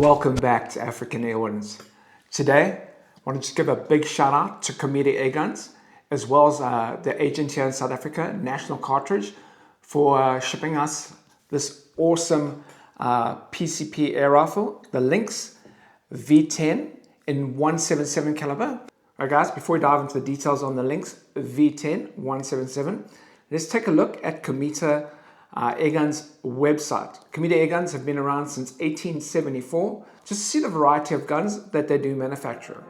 Welcome back to African Airguns. Today, I want to just give a big shout out to Cometa Airguns, as well as the agent here in South Africa, National Cartridge, for shipping us this awesome PCP air rifle, the Lynx V10 in 177 caliber. Alright guys, before we dive into the details on the Lynx V10 177, let's take a look at Cometa Airguns website. Cometa Airguns have been around since 1874, just to see the variety of guns that they do manufacture.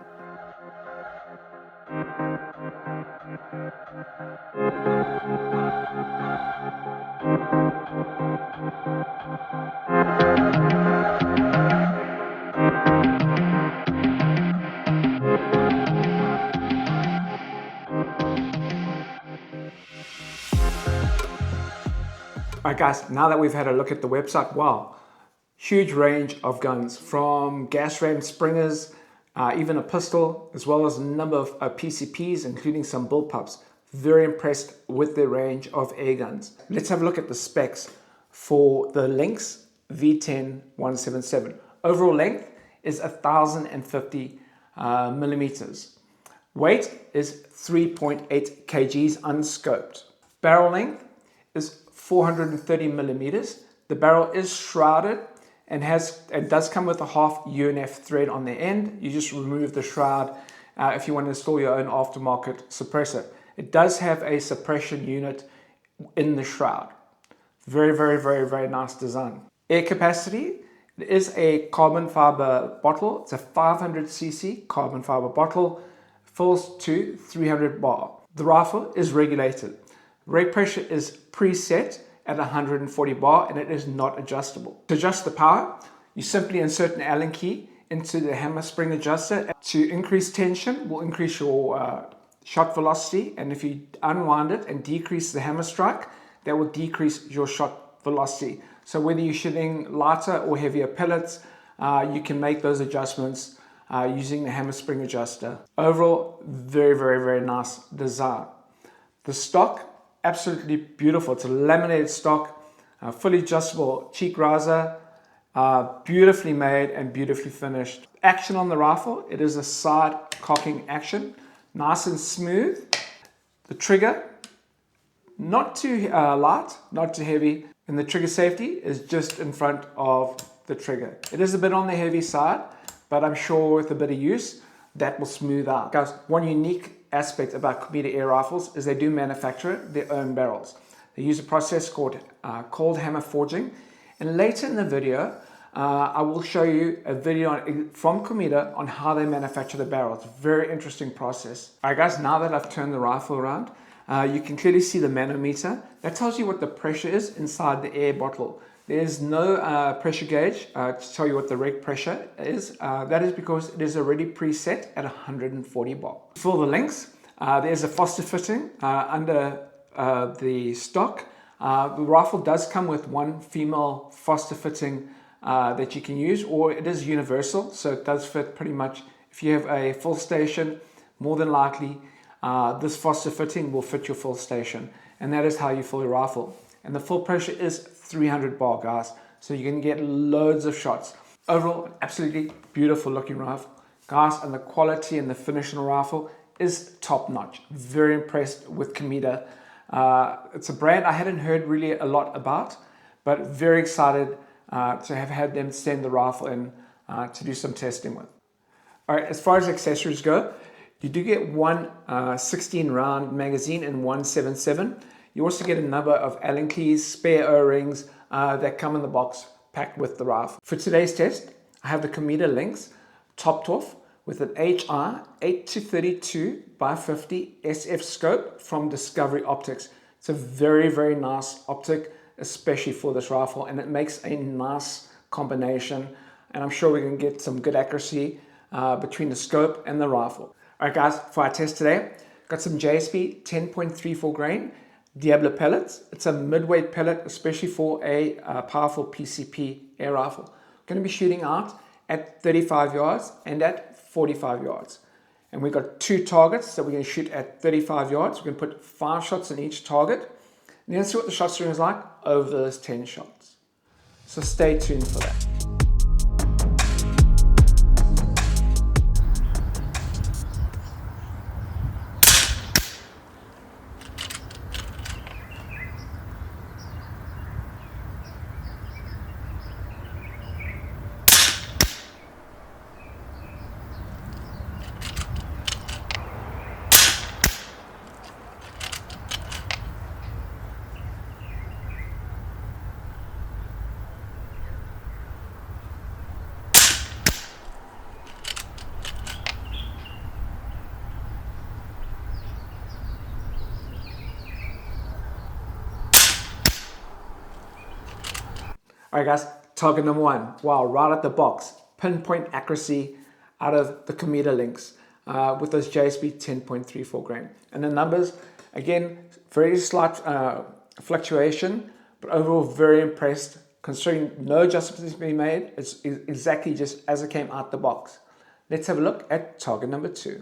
Alright guys, now that we've had a look at the website, wow, huge range of guns from gas ram springers, even a pistol, as well as a number of PCPs, including some bullpups. Very impressed with the range of air guns. Let's have a look at the specs for the Lynx V10 177. Overall length is 1,050 millimeters. Weight is 3.8 kgs unscoped. Barrel length is 430 millimeters. The barrel is shrouded and does come with a half UNF thread on the end. You just remove the shroud if you want to install your own aftermarket suppressor. It does have a suppression unit in the shroud. Very, very, very, very nice design. Air capacity, it is a carbon fiber bottle. It's a 500cc carbon fiber bottle, fills to 300 bar. The rifle is regulated. Rate pressure is preset at 140 bar and it is not adjustable. To adjust the power, you simply insert an Allen key into the hammer spring adjuster. To increase tension will increase your shot velocity, and if you unwind it and decrease the hammer strike, that will decrease your shot velocity. So whether you're shooting lighter or heavier pellets, you can make those adjustments using the hammer spring adjuster. Overall, very, very, very nice design. The stock, absolutely beautiful. It's a laminated stock, fully adjustable cheek riser, beautifully made and beautifully finished. Action on the rifle, it is a side cocking action, nice and smooth. The trigger, not too light, not too heavy, and the trigger safety is just in front of the trigger. It is a bit on the heavy side, but I'm sure with a bit of use, that will smooth out. Guys, one unique aspect about Cometa air rifles is they do manufacture their own barrels. They use a process called cold hammer forging, and later in the video I will show you a video from Cometa on how they manufacture the barrels. Very interesting process. Alright guys, now that I've turned the rifle around, you can clearly see the manometer. That tells you what the pressure is inside the air bottle. There's no pressure gauge to tell you what the rate pressure is. That is because it is already preset at 140 bar. For the Lynx, there's a Foster fitting under the stock. The rifle does come with one female Foster fitting that you can use, or it is universal, so it does fit pretty much. If you have a full station, more than likely this Foster fitting will fit your full station, and that is how you fill your rifle. And the full pressure is 300 bar, guys, so you can get loads of shots. Overall, absolutely beautiful looking rifle, guys, and the quality and the finish in the rifle is top notch. Very impressed with Cometa. It's a brand I hadn't heard really a lot about, but very excited to have had them send the rifle in to do some testing with. All right, as far as accessories go, you do get one 16 round magazine in 177. You also get a number of Allen keys, spare O-rings that come in the box packed with the rifle. For today's test, I have the Cometa Lynx topped off with an HI 8-32x50 SF scope from Discovery Optics. It's a very, very nice optic, especially for this rifle, and it makes a nice combination, and I'm sure we can get some good accuracy between the scope and the rifle. Alright guys, for our test today, got some JSB 10.34 grain Diablo pellets. It's a mid-weight pellet, especially for a powerful PCP air rifle. Going to be shooting out at 35 yards and at 45 yards. And we've got two targets that we're going to shoot at 35 yards. We're going to put 5 shots in each target. And then see what the shot stream is like over those 10 shots. So stay tuned for that. Alright guys, target number 1. Wow, right at the box. Pinpoint accuracy out of the Cometa Lynx with those JSB 10.34 grain. And the numbers, again, very slight fluctuation, but overall very impressed considering no adjustments being made. It's exactly just as it came out the box. Let's have a look at target number 2.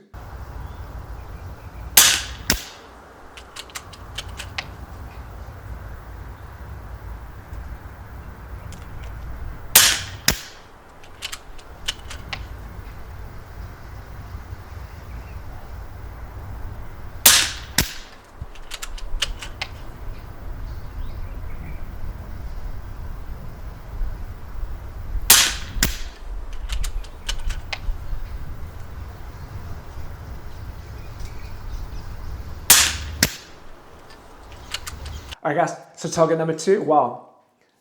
Alright guys, so target number 2, wow,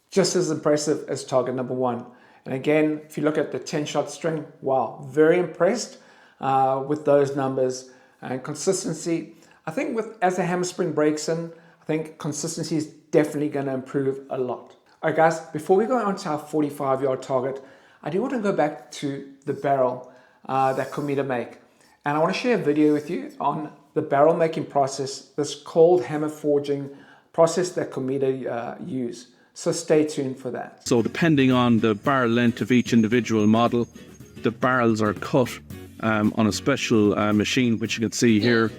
just as impressive as target number 1. And again, if you look at the 10-shot string, wow, very impressed with those numbers and consistency. I think as the hammer spring breaks in, I think consistency is definitely going to improve a lot. Alright guys, before we go on to our 45-yard target, I do want to go back to the barrel that Cometa make. And I want to share a video with you on the barrel making process, this cold hammer forging process that Cometa use. So stay tuned for that. So depending on the barrel length of each individual model, the barrels are cut on a special machine, which you can see here,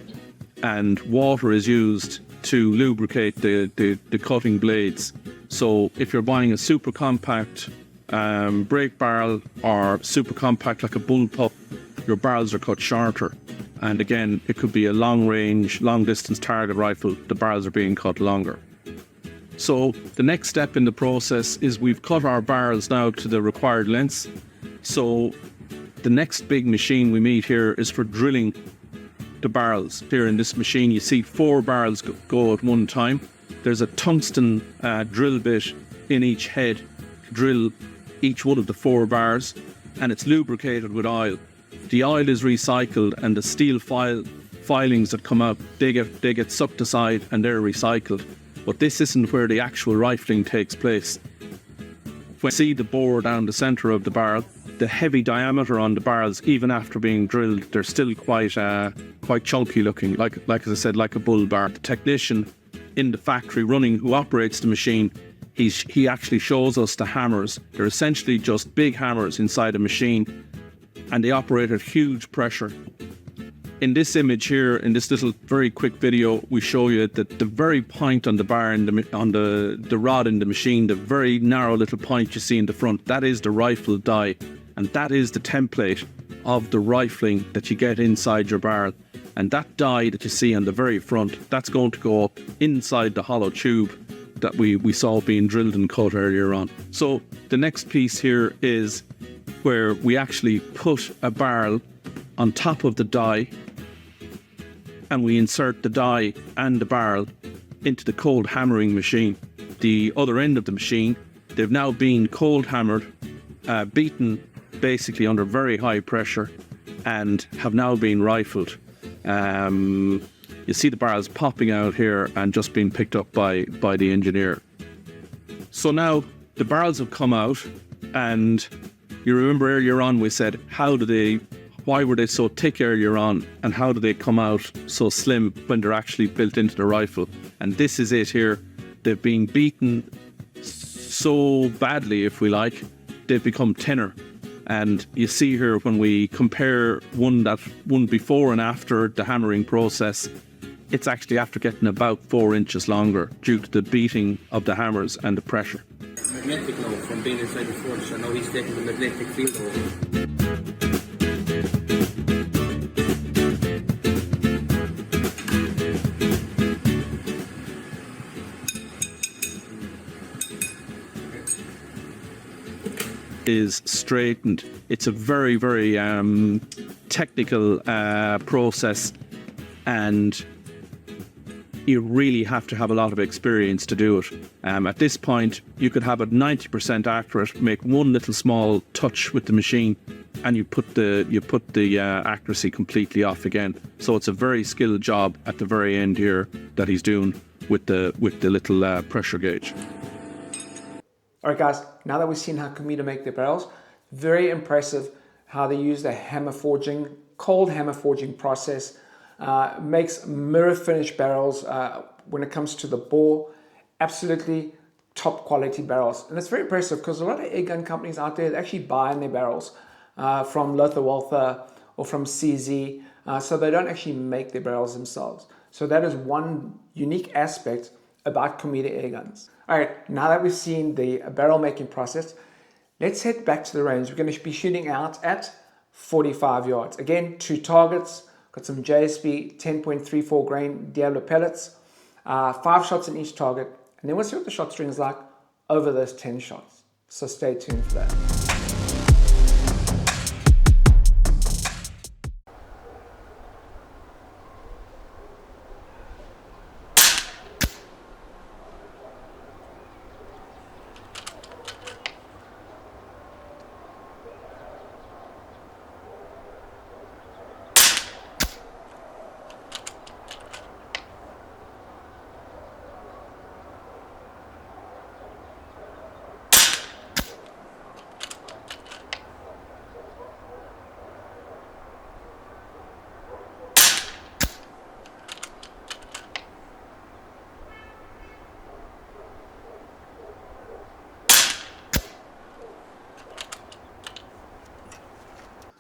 and water is used to lubricate the cutting blades. So if you're buying a super compact brake barrel or super compact like a bullpup, your barrels are cut shorter. And again, it could be a long range, long distance target rifle, the barrels are being cut longer. So the next step in the process is we've cut our barrels now to the required lengths. So the next big machine we meet here is for drilling the barrels. Here in this machine, you see 4 barrels go at one time. There's a tungsten drill bit in each head to drill each one of the 4 bars, and it's lubricated with oil. The oil is recycled, and the steel filings that come out, they get sucked aside and they're recycled. But this isn't where the actual rifling takes place. When you see the bore down the centre of the barrel, the heavy diameter on the barrels, even after being drilled, they're still quite chunky looking, like as I said, like a bull bar. The technician in the factory running who operates the machine, he actually shows us the hammers. They're essentially just big hammers inside a machine, and they operate at huge pressure. In this image here, in this little very quick video, we show you that the very point on the bar, on the rod in the machine, the very narrow little point you see in the front, that is the rifle die, and that is the template of the rifling that you get inside your barrel. And that die that you see on the very front, that's going to go up inside the hollow tube that we saw being drilled and cut earlier on. So the next piece here is where we actually put a barrel on top of the die, and we insert the die and the barrel into the cold hammering machine. The other end of the machine, they've now been cold hammered, beaten basically under very high pressure, and have now been rifled. You see the barrels popping out here and just being picked up by the engineer. So now the barrels have come out, and you remember earlier on we said, why were they so thick earlier on, and how do they come out so slim when they're actually built into the rifle? And this is it here. They've been beaten so badly, if we like, they've become thinner. And you see here when we compare one before and after the hammering process, it's actually after getting about 4 inches longer due to the beating of the hammers and the pressure. Magnetic now from being inside the forge, so now he's taking the magnetic field over. Is straightened. It's a very, very technical process, and you really have to have a lot of experience to do it. At this point, you could have it 90% accurate, make one little small touch with the machine, and you put the accuracy completely off again. So it's a very skilled job at the very end here that he's doing with the little pressure gauge. All right, guys, now that we've seen how Cometa make their barrels, very impressive how they use the hammer forging, cold hammer forging process. Makes mirror finish barrels when it comes to the bore. Absolutely top quality barrels. And it's very impressive because a lot of airgun companies out there actually buy in their barrels from Lothar Walther or from CZ. So they don't actually make their barrels themselves. So that is one unique aspect about Cometa airguns. All right, now that we've seen the barrel making process, let's head back to the range. We're going to be shooting out at 45 yards. Again, 2 targets. Got some JSB 10.34 grain Diablo pellets. 5 shots in each target. And then we'll see what the shot string is like over those 10 shots. So stay tuned for that.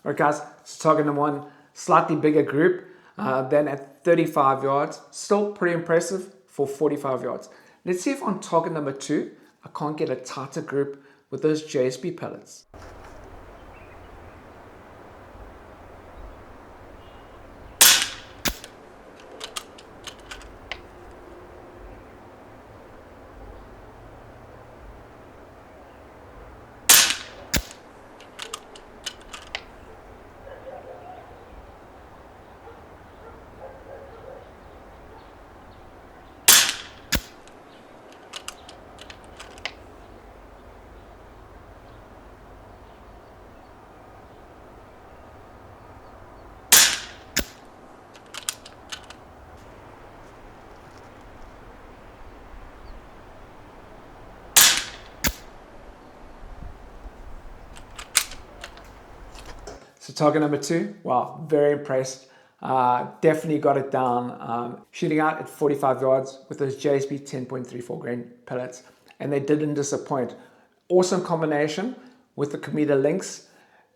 All right, guys, so target number 1, slightly bigger group than at 35 yards. Still pretty impressive for 45 yards. Let's see if on target number 2, I can't get a tighter group with those JSB pellets. So target number 2, wow, very impressed. Definitely got it down. Shooting out at 45 yards with those JSB 10.34 grain pellets, and they didn't disappoint. Awesome combination with the Cometa Lynx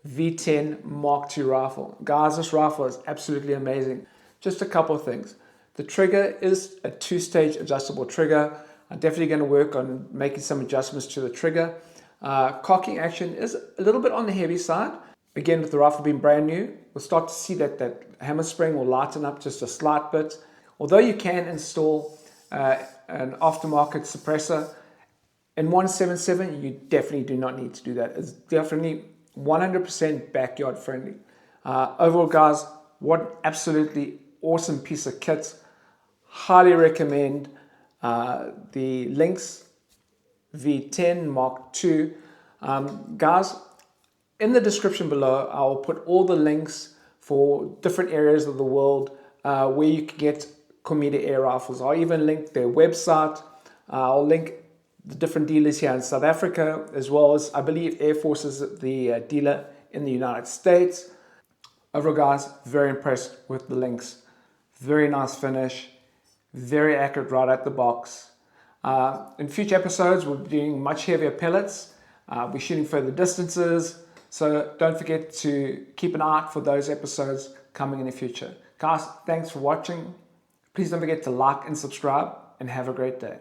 V10 MKII rifle. Guys, this rifle is absolutely amazing. Just a couple of things. The trigger is a 2-stage adjustable trigger. I'm definitely going to work on making some adjustments to the trigger. Cocking action is a little bit on the heavy side. Again, with the rifle being brand new, we'll start to see that hammer spring will lighten up just a slight bit. Although you can install an aftermarket suppressor in 177, you definitely do not need to do that. It's definitely 100% backyard friendly. Overall, guys, what an absolutely awesome piece of kit. Highly recommend the Lynx V10 MKII. Guys, in the description below, I'll put all the links for different areas of the world where you can get Cometa air rifles. I'll even link their website. I'll link the different dealers here in South Africa, as well as I believe Air Force is the dealer in the United States. Overall, guys, very impressed with the Lynx. Very nice finish, very accurate right out the box. In future episodes, we'll be doing much heavier pellets. We're shooting further distances. So don't forget to keep an eye out for those episodes coming in the future. Guys, thanks for watching. Please don't forget to like and subscribe, and have a great day.